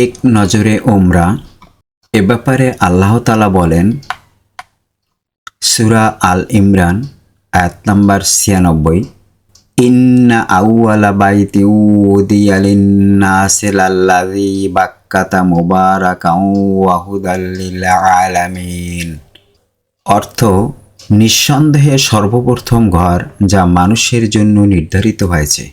এক নজরে ওমরা। এ ব্যাপারে আল্লাহ তাআলা বলেন সূরা আল ইমরান আয়াত নাম্বার 96, ইন্না আউওয়ালা বাইতি উদিয়া লিন্নাসি লাল্লাযী বাক্কাতা মুবারাকাও ওয়া হুদাল লিল আলামিন। অর্থ, নিঃসন্দেহে সর্বপ্রথম ঘর যা মানুষের জন্য নির্ধারিত হয়েছে,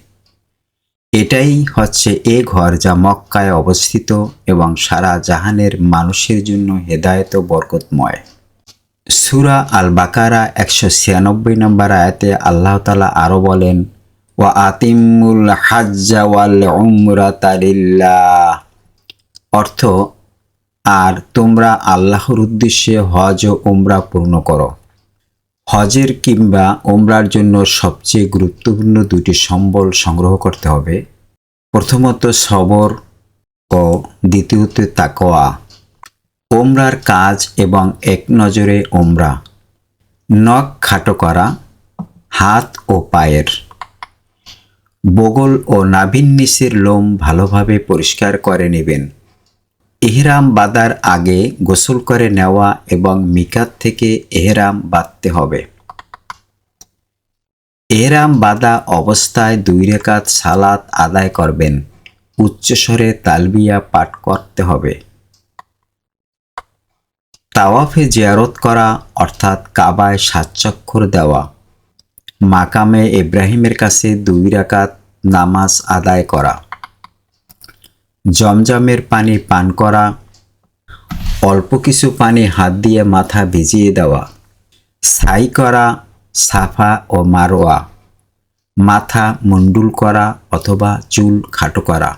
এটাই হচ্ছে এ ঘর যা মক্কায় অবস্থিত এবং সারা জাহানের মানুষের জন্য হেদায়েত ও বরকতময়। সূরা আল বাকারা 196 নম্বর আয়াতে আল্লাহ তাআলা আরও বলেন, ওয়া আতিমুল হাজ্জা ওয়াল উমরাতা লিল্লাহ। অর্থ, আর তোমরা আল্লাহর উদ্দেশ্যে হজ ও উমরা পূর্ণ করো। হজের কিংবা উমরার জন্য সবচেয়ে গুরুত্বপূর্ণ দুটি সম্বল সংগ্রহ করতে হবে। প্রথমত সবর ও দ্বিতীয়ত তাকওয়া। উমরার কাজ এবং এক নজরে উমরা: নখ খাটো করা, হাত ও পায়ের বগল ও নাভির নিচের লোম ভালোভাবে পরিষ্কার করে নেবেন। ইহরাম বাঁধার আগে গোসল করে নেওয়া এবং মিকাত থেকে ইহরাম বাঁধতে হবে। ইহরাম বাঁধা অবস্থায় 2 রাকাত সালাত আদায় করবেন। উচ্চস্বরে তালবিয়া পাঠ করতে হবে। তাওয়াফে জিয়ারত করা অর্থাৎ কাবায় 7 চক্কর দেওয়া। মাকামে ইব্রাহিমের কাছে 2 রাকাত নামাজ আদায় করা। জমজমের পানি পান করা। অল্প কিছু পানি হাত দিয়ে মাথা ভিজিয়ে দেওয়া। সাই করা, সাফা ও মারওয়া। মাথা মুন্ডুল করা অথবা চুল খাটো করা।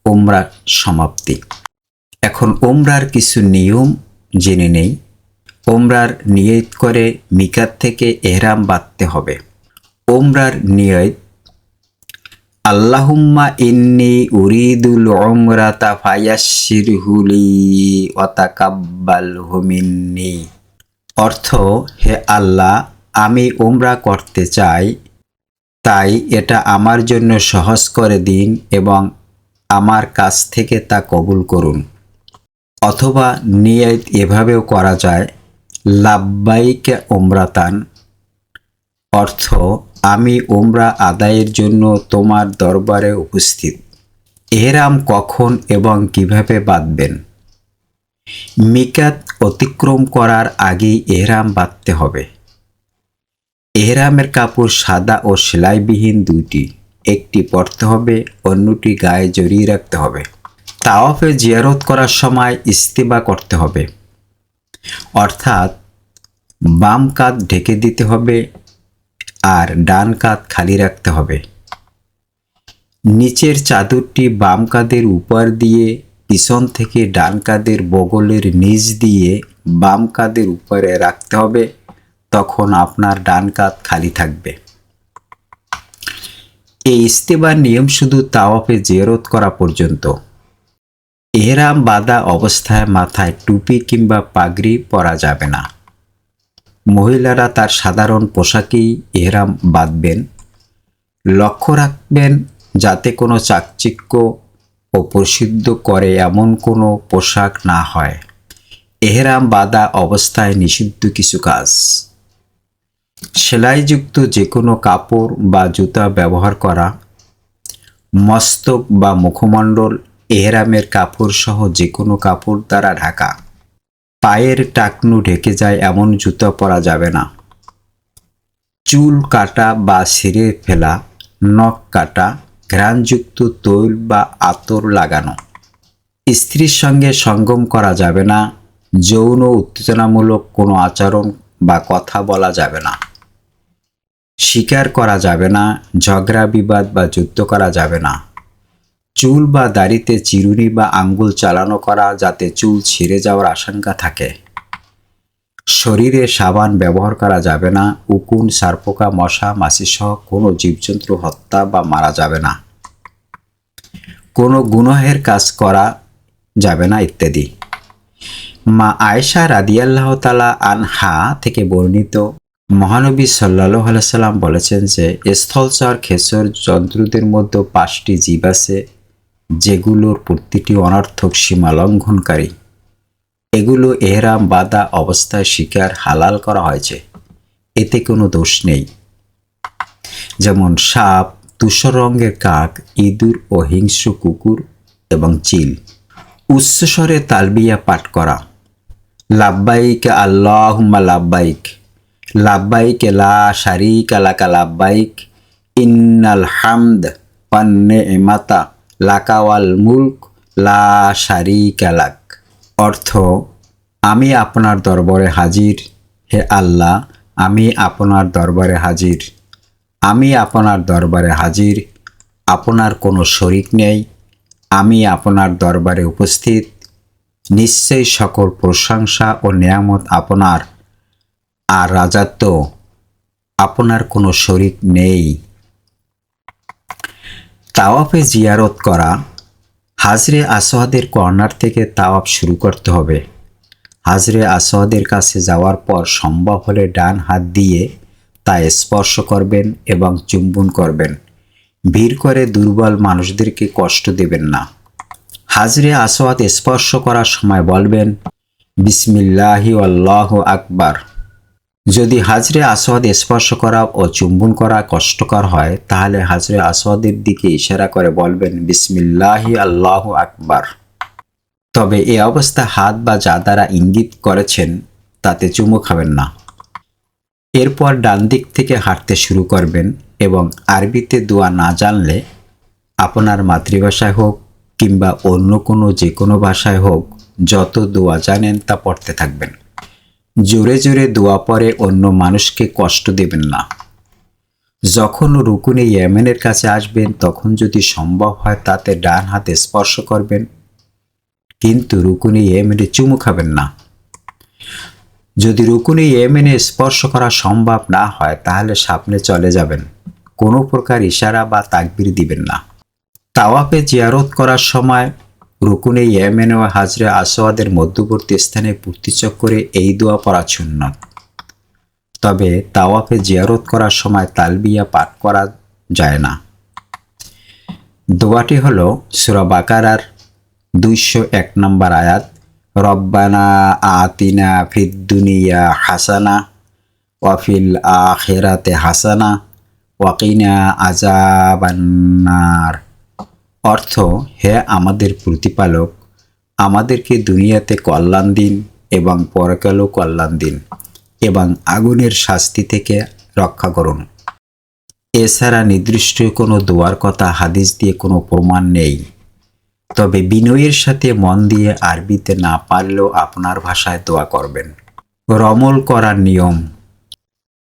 উমরা সমাপ্তি। এখন উমরার কিছু নিয়ম জেনে নেই। উমরার নিয়ত করে মিকাত থেকে ইহরাম বাঁধতে হবে। উমরার নিয়ত: আল্লাহুম্মা ইন্নী উরিদুল উমরাতা ফায়াসসিরহু লি ওয়া তাকাব্বালহু মিন্নী। অর্থ, হে আল্লাহ, আমি উমরা করতে চাই, তাই এটা আমার জন্য সহজ করে দিন এবং আমার কাছ থেকে তা কবুল করুন। অথবা নিয়ত এভাবেও করা যায়, লাব্বাইক উমরাতান। অর্থ, আমি উমরা আদায়ের জন্য তোমার দরবারে উপস্থিত। ইহরাম কখন এবং কিভাবে বাঁধবেন? মিকাত অতিক্রম করার আগেই ইহরাম বাঁধতে হবে। ইহরামের কাপড় সাদা ও সেলাইবিহীন দুটি, একটি পরতে হবে, অন্যটি গায়ে জড়িয়ে রাখতে হবে। তাওয়াফে জিয়ারত করার সময় ইস্তিবা করতে হবে, অর্থাৎ বাম কাঁধ ঢেকে দিতে হবে আর ডান কাঁধ খালি রাখতে হবে। নিচের চাদরটি বাম কাঁধের উপর দিয়ে পিছন থেকে ডান কাঁধের বগলের নিচ দিয়ে বাম কাঁধের উপরে রাখতে হবে, তখন আপনার ডান কাঁধ খালি থাকবে। এই ইস্তিবার নিয়ম শুধু তাওয়াফে জিয়ারত করা পর্যন্ত। ইহরাম বাঁধা অবস্থায় মাথায় টুপি কিংবা পাগড়ি পরা যাবে না। মহিলারা তার সাধারণ পোশাকেই ইহরাম বাঁধবেন। লক্ষ্য রাখবেন যাতে কোনো চাকচিক্য ও প্রসিদ্ধ করে এমন কোনো পোশাক না হয়। ইহরাম বাঁধা অবস্থায় নিষিদ্ধ কিছু কাজ: সেলাইযুক্ত যে কোনো কাপড় বা জুতা ব্যবহার করা, মস্তক বা মুখমণ্ডল ইহরামের কাপড় সহ যে কোনো কাপড় দ্বারা ঢাকা, পায়ের টাকনু ঢেকে যায় এমন জুতা পরা যাবে না, চুল কাটা বা ছিঁড়ে ফেলা, নখ কাটা, ঘ্রাণযুক্ত তৈল বা আতর লাগানো, স্ত্রীর সঙ্গে সঙ্গম করা যাবে না, যৌন উত্তেজনামূলক কোনো আচরণ বা কথা বলা যাবে না, শিকার করা যাবে না, ঝগড়া বিবাদ বা যুদ্ধ করা যাবে না, চুল বা দাড়িতে চিরুনি বা আঙ্গুল চালানো করা যাতে চুল ছিঁড়ে যাওয়ার আশঙ্কা থাকে, শরীরে সাবান ব্যবহার করা যাবে না, উকুন, সারপোকা, মশা, মাছি সহ কোনো জীবজন্তু হত্যা বা মারা যাবে না, কোনো গুনাহের কাজ করা যাবে না ইত্যাদি। মা আয়েশা রাদিয়াল্লাহু তাআলা আনহা থেকে বর্ণিত, মহানবী সাল্লাল্লাহু আলাইহি সাল্লাম বলেছেন যে স্থলচর খেচর জন্তুদের মধ্যে 5টি জীব আছে যেগুলোর প্রতিটি অনর্থক সীমা লঙ্ঘনকারী। এগুলো এহরাম বাঁধা অবস্থায় শিকার হালাল করা হয়েছে, এতে কোনো দোষ নেই। যেমন সাপ, ধূসর রঙের কাক, ইঁদুর ও হিংস্র কুকুর এবং চিল। উচ্চস্বরে তালবিয়া পাঠ করা, লাব্বাইক আল্লাহুম্মা লাব্বাইক, লাব্বাইক লা শারীকা লাকা লাব্বাইক, ইন্নাল হামদ ওয়ান নি'মাতা লাকা ওয়াল মুলক লা শারীকা লাক। অর্থ, আমি আপনার দরবারে হাজির, হে আল্লাহ, আমি আপনার দরবারে হাজির, আমি আপনার দরবারে হাজির, আপনার কোনো শরিক নেই, আমি আপনার দরবারে উপস্থিত, নিশ্চয়ই সকল প্রশংসা ও নেয়ামত আপনার, আর রাজত্ব আপনার কোনো শরিক নেই। তাওয়াফে জিয়ারত করা, হাজরে আসওয়াদের কর্নার থেকে তাওয়াফ শুরু করতে হবে। হাজরে আসওয়াদের কাছে যাওয়ার পর সম্ভব হলে ডান হাত দিয়ে তা স্পর্শ করবেন এবং চুম্বন করবেন। ভিড় করে দুর্বল মানুষদেরকে কষ্ট দেবেন না। হাজরে আসওয়াদ স্পর্শ করার সময় বলবেন বিসমিল্লাহি আল্লাহু আকবার। যদি হাজরে আসওয়াদ স্পর্শ করা ও চুম্বন করা কষ্টকর হয়, তাহলে হাজরে আসওয়াদের দিকে ইশারা করে বলবেন বিসমিল্লাহি আল্লাহু আকবার। তবে এ অবস্থা হাত বা যা দ্বারা ইঙ্গিত করেছেন তাতে চুমু খাবেন না। এরপর ডান দিক থেকে হাঁটতে শুরু করবেন এবং আরবিতে দোয়া না জানলে আপনার মাতৃভাষায় হোক কিংবা অন্য যে কোনো ভাষায় হোক, যত দোয়া জানেন তা পড়তে থাকবেন। জোরে জোরে দোয়া পড়ে অন্য মানুষকে কষ্ট দেবেন না। যখন রুকুনে ইয়েমেনের কাছে আসবেন, তখন যদি সম্ভব হয় তাতে ডান হাতে স্পর্শ করবেন, কিন্তু রুকুনে ইয়েমেনে চুমু খাবেন না। যদি রুকুনে ইয়েমেনে স্পর্শ করা সম্ভব না হয়, তাহলে সামনে চলে যাবেন, কোনো প্রকার ইশারা বা তাকবীর দিবেন না। তাওয়াফে জিয়ারত করার সময় রুকুনে ইয়েমেন ও হাজরে আসওয়াদের মধ্যবর্তী স্থানে পূর্তিচক্করে এই দোয়া পড়া সুন্নত। তবে তাওয়াফে জিয়ারত করার সময় তালবিয়া পাঠ করা যায় না। দোয়াটি হল সূরা বাকারার 201 নম্বর আয়াত, রব্বানা আতিনা ফিদ দুনিয়া হাসানা ওয়া ফিল আখিরাতি হাসানা ওয়া কিনা আযাবান্নার। অর্থ, হে আমাদের প্রতিপালক, আমাদেরকে দুনিয়াতে কল্যাণ দিন এবং পরকালেও কল্যাণ দিন এবং আগুনের শাস্তি থেকে রক্ষা করুন। এছাড়া নির্দিষ্ট কোনো দোয়ার কথা হাদিস দিয়ে কোনো প্রমাণ নেই। তবে বিনয়ের সাথে মন দিয়ে আরবিতে না পারলেও আপনার ভাষায় দোয়া করবেন। রমল করার নিয়ম,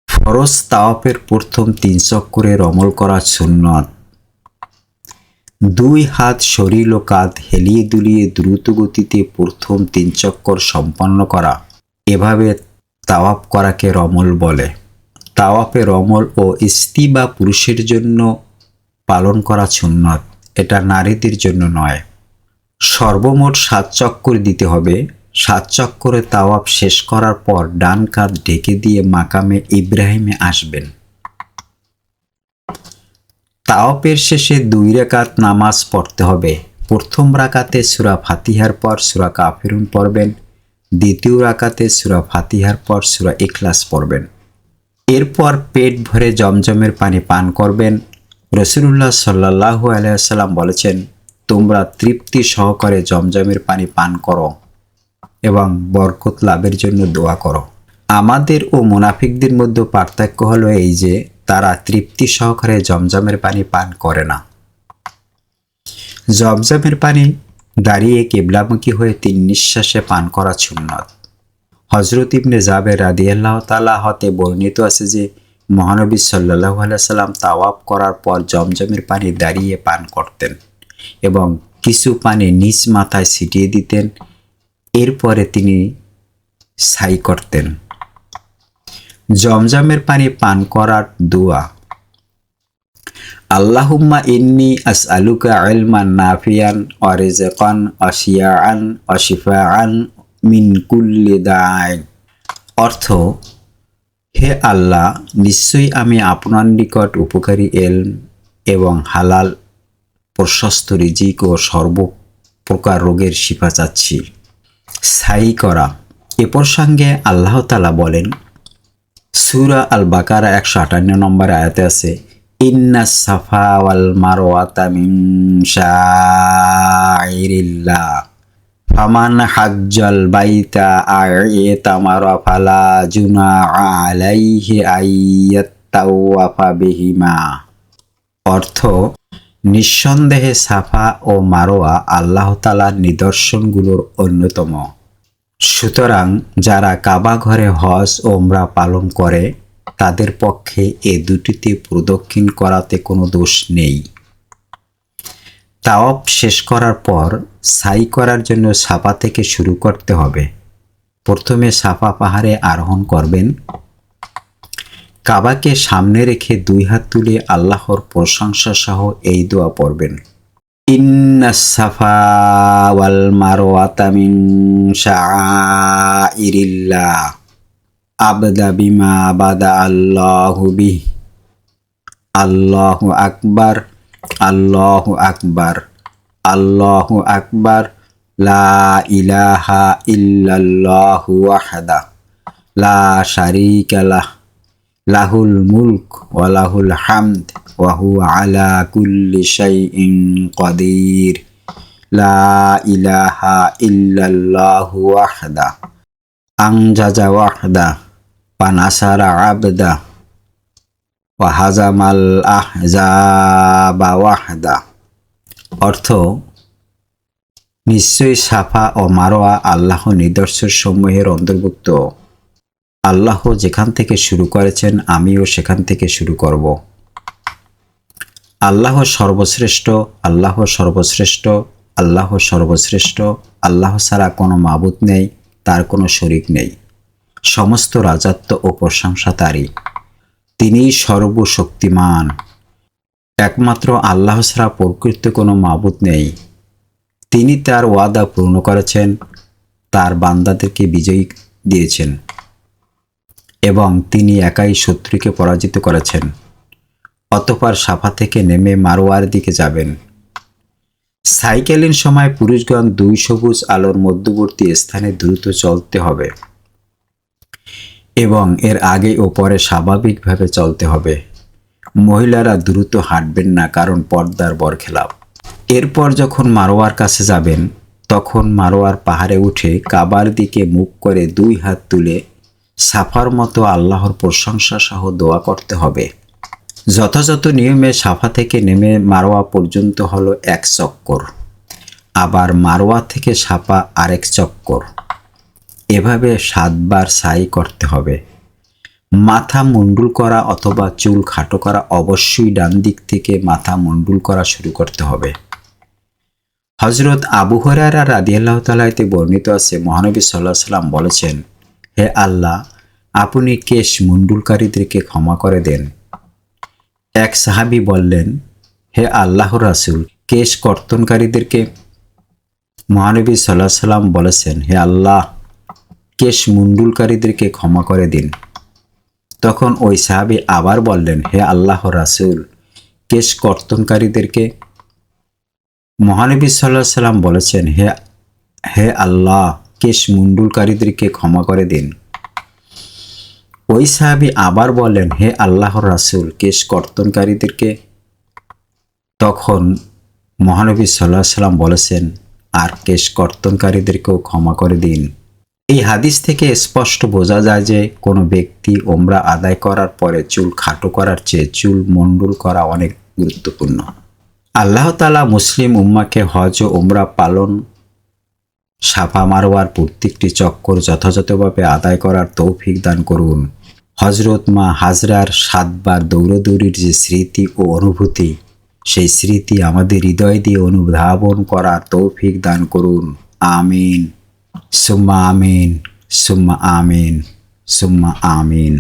ফরজ তাওয়াফের প্রথম 3 চক্করে রমল করা সুন্নত। 2 হাত শরীর ও কাঁধ হেলিয়ে দুলিয়ে দ্রুত গতিতে প্রথম 3 চক্কর সম্পন্ন করা, এভাবে তাওয়াফ করাকে রমল বলে। তাওয়াফে রমল ও ইস্তিবা পুরুষের জন্য পালন করা সুন্নত, এটা নারীদের জন্য নয়। সর্বমোট 7 চক্কর দিতে হবে। 7 চক্করে তাওয়াফ শেষ করার পর ডান কাঁধ ঢেকে দিয়ে মাকামে ইব্রাহিমে আসবেন। তাওয়াফের শেষে 2 রাকাত নামাজ পড়তে হবে। প্রথম রাকাতে সূরা ফাতিহার পর সূরা কাফিরুন পড়বেন, দ্বিতীয় রাকাতে সূরা ফাতিহার পর সূরা ইখলাস পড়বেন। এরপর পেট ভরে জমজমের পানি পান করবেন। রাসূলুল্লাহ সাল্লাল্লাহু আলাইহি ওয়াসাল্লাম বলেছেন, তোমরা তৃপ্তি সহকারে জমজমের পানি পান করো এবং বরকত লাভের জন্য দোয়া করো। আমাদের ও মুনাফিকদের মধ্যে পার্থক্য হলো এই যে, তারা তৃপ্তি সহকারে জমজমের পানি পান করে না। জমজমের পানি দাঁড়িয়ে কিবলামুখী হয়ে 3 নিঃশ্বাসে পান করা সুন্নত। হযরত ইবনে জাবের রাদিয়াল্লাহু তাআলা হতে বর্ণিত আছে যে, মহানবী সাল্লাল্লাহু আলাইহি সাল্লাম তাওয়াফ করার পর জমজমের পানি দাঁড়িয়ে পান করতেন এবং কিছু পানি নিজ মাথায় ছিটিয়ে দিতেন। এরপরে তিনি সাই করতেন। জমজমের পানি পান করার দোয়া, আল্লাহুম্মা ইন্নী আসআলুকা ইলমান নাফিয়ান ওয়া রিজকান ওয়া শিয়াআন ওয়া শিফাআন মিন কুল্লি দাইন। অর্থ, হে আল্লাহ, নিশ্চয়ই আমি আপনার নিকট উপকারী ইলম এবং হালাল প্রশস্ত রিজিক ও সর্বপ্রকার রোগের শিফা চাচ্ছি। সাই করা, এ প্রসঙ্গে আল্লাহ তাআলা বলেন, সূরা আল বাকারা 158 নম্বর আয়াতে আছে, ইন্নাস সাফা ওয়াল মারওয়াতা মিন শাইরিল্লাহ ফামান হাজ্জাল বাইতা আও ইতামারা ফালা জুনাহা আলাইহি আইয়াত্তাওয়াফা বিহিমা। অর্থ, নিঃসন্দেহে সাফা ও মারোয়া আল্লাহ তাআলার নিদর্শনগুলোর অন্যতম। সুতরাং যারা কাবা ঘরে হজ ও উমরা পালন করে তাদের পক্ষে এ দুটিতে প্রদক্ষিণ করাতে কোনো দোষ নেই। তাওয়াফ শেষ করার পর সাই করার জন্য সাফা থেকে শুরু করতে হবে। প্রথমে সাফা পাহাড়ে আরোহণ করবেন। কাবাকে সামনে রেখে 2 হাত তুলে আল্লাহর প্রশংসা সহ এই দোয়া পড়বেন, ইন্নাস সাফা ওয়াল মারওয়াতা মিন শাআইরিল্লাহ আবদা বিমা বাদা আল্লাহু বিহি আল্লাহু আকবার আল্লাহু আকবার আল্লাহু আকবার লা ইলাহা ইল্লাল্লাহু ওয়াহদা লা শারীকা লাহু লাহুল মুলক ওয়া লাহুল হামদ ওয়া হুয়া আলা কুল্লি শাইইন কাদির লা ইলাহা ইল্লাল্লাহু ওয়াহদা আনজাজা ওয়াহদা ওয়া নাসারা আবদা ওয়া হাজামাল আহজাবা ওয়াহদা। অর্থ, নিশ্চয়ই সাফা ও মারোয়া আল্লাহ নিদর্শন সমূহের অন্তর্ভুক্ত। আল্লাহ যেখান থেকে শুরু করেছেন আমিও সেখান থেকে শুরু করব। আল্লাহ সর্বশ্রেষ্ঠ, আল্লাহ সর্বশ্রেষ্ঠ, আল্লাহ সর্বশ্রেষ্ঠ। আল্লাহ ছাড়া কোনো মাবুদ নেই, তার কোনো শরীক নেই। সমস্ত রাজত্ব ও প্রশংসা তারই। তিনিই সর্বশক্তিমান। একমাত্র আল্লাহ ছাড়া প্রকৃত কোনো মাবুদ নেই। তিনি তার ওয়াদা পূর্ণ করেছেন, তার বান্দাদেরকে বিজয়ী দিয়েছেন এবং তিনি একাই শত্রুকে পরাজিত করেছেন। অতঃপর সাফা থেকে নেমে মারোয়ার দিকে যাবেন। সাইকেলিং সময় পুরুষগণ 2 সবুজ আলোর মধ্যবর্তী স্থানে দ্রুত চলতে হবে এবং এর আগে ও পরে স্বাভাবিকভাবে চলতে হবে। মহিলারা দ্রুত হাঁটবেন না, কারণ পর্দার বরখেলাপ। এরপর যখন মারোয়ার কাছে যাবেন তখন মারোয়ার পাহাড়ে উঠে কাবার দিকে মুখ করে 2 হাত তুলে সাফার মতো আল্লাহর প্রশংসা সহ দোয়া করতে হবে। যথাযথ নিয়মে সাফা থেকে নেমে মারোয়া পর্যন্ত হলো 1 চক্কর, আবার মারোয়া থেকে সাফা আরেক চক্কর। এভাবে 7 বার সাই করতে হবে। মাথা মুন্ডুল করা অথবা চুল খাটো করা অবশ্যই ডান দিক থেকে মাথা মুন্ডুল করা শুরু করতে হবে। হযরত আবু হুরায়রা রাদিয়াল্লাহু তাআলা হতে বর্ণিত আছে, মহানবী সাল্লাল্লাহু আলাইহি সাল্লাম বলেছেন, হে আল্লাহ, আপনি কেশ মুন্ডুলকারীদেরকে ক্ষমা করে দেন। এক সাহাবী বললেন, হে আল্লাহর রাসূল, কেশ কর্তনকারীদেরকে? মহানবী সাল্লাল্লাহু আলাইহি সাল্লাম বলেছেন, হে আল্লাহ, কেশ মুন্ডুলকারীদেরকে ক্ষমা করে দিন। তখন ওই সাহাবী আবার বললেন, হে আল্লাহর রাসূল, কেশ কর্তনকারীদেরকে? মহানবী সাল্লাল্লাহু আলাইহি সাল্লাম বলেছেন, হে আল্লাহ, কেশ মুন্ডুলকারীদেরকে ক্ষমা করে দিন। ওই সাহাবী আবার বললেন, হে আল্লাহর রাসূল, কেশ কর্তনকারীদেরকে? তখন মহানবী সাল্লাল্লাহু আলাইহি সাল্লাম বলেছেন, আর কেশ কর্তনকারীদেরকেও ক্ষমা করে দিন। এই হাদিস থেকে স্পষ্ট বোঝা যায় যে কোনো ব্যক্তি উমরা আদায় করার পরে চুল খাটো করার চেয়ে চুল মণ্ডুল করা অনেক গুরুত্বপূর্ণ। আল্লাহ তাআলা মুসলিম উম্মাকে হজ ও উমরা পালন, সাফা মারওয়ার প্রত্যেকটি চক্কর যথাযথভাবে আদায় করার তৌফিক দান করুন। হযরত মা হাজরার 7 বার দৌড়দৌড়ির যে স্মৃতি ও অনুভূতি, সেই স্মৃতি আমাদের হৃদয় দিয়ে অনুধাবন করার তৌফিক দান করুন। আমিন, সুম্মা আমিন, সুম্মা আমিন, সুম্মা আমিন।